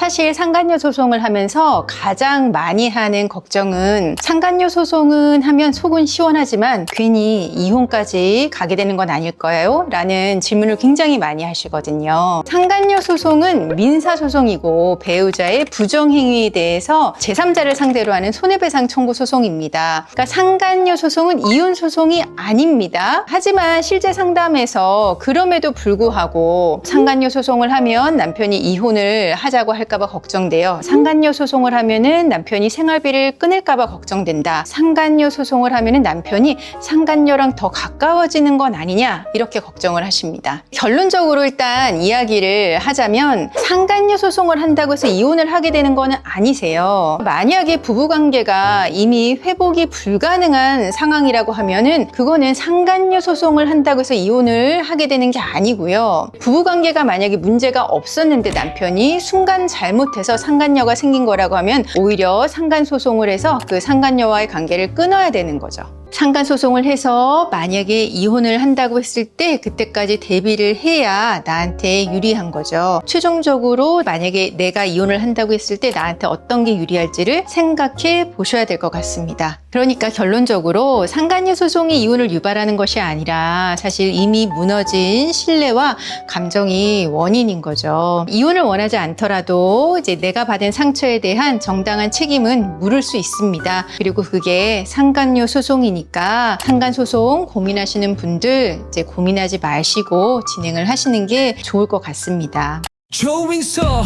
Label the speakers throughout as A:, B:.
A: 사실 상간녀 소송을 하면서 가장 많이 하는 걱정은 상간녀 소송은 하면 속은 시원하지만 괜히 이혼까지 가게 되는 건 아닐까요? 라는 질문을 굉장히 많이 하시거든요. 상간녀 소송은 민사소송이고 배우자의 부정행위에 대해서 제3자를 상대로 하는 손해배상 청구 소송입니다. 그러니까 상간녀 소송은 이혼 소송이 아닙니다. 하지만 실제 상담에서 그럼에도 불구하고 상간녀 소송을 하면 남편이 이혼을 하자고 할까봐 걱정돼요. 상간녀 소송을 하면은 남편이 생활비를 끊을까봐 걱정된다. 상간녀 소송을 하면은 남편이 상간녀랑 더 가까워지는 건 아니냐 이렇게 걱정을 하십니다. 결론적으로 일단 이야기를 하자면 상간녀 소송을 한다고 해서 이혼을 하게 되는 거는 아니세요. 만약에 부부관계가 이미 회복이 불가능한 상황이라고 하면은 그거는 상간녀 소송을 한다고 해서 이혼을 하게 되는 게 아니고요. 부부관계가 만약에 문제가 없었는데 남편이 순간 잘못해서 상간녀가 생긴 거라고 하면 오히려 상간소송을 해서 그 상간녀와의 관계를 끊어야 되는 거죠. 상간소송을 해서 만약에 이혼을 한다고 했을 때 그때까지 대비를 해야 나한테 유리한 거죠. 최종적으로 만약에 내가 이혼을 한다고 했을 때 나한테 어떤 게 유리할지를 생각해 보셔야 될 것 같습니다. 그러니까 결론적으로 상간녀 소송이 이혼을 유발하는 것이 아니라 사실 이미 무너진 신뢰와 감정이 원인인 거죠. 이혼을 원하지 않더라도 이제 내가 받은 상처에 대한 정당한 책임은 물을 수 있습니다. 그리고 그게 상간녀 소송이니까 상간소송 고민하시는 분들 이제 고민하지 마시고 진행을 하시는 게 좋을 것 같습니다.
B: 조인서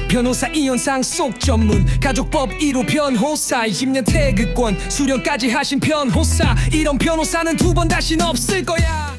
B: 변호사 이혼 상속 전문 가족법 1호 변호사 20년 태극권 수령까지 하신 변호사 이런 변호사는 두 번 다신 없을 거야.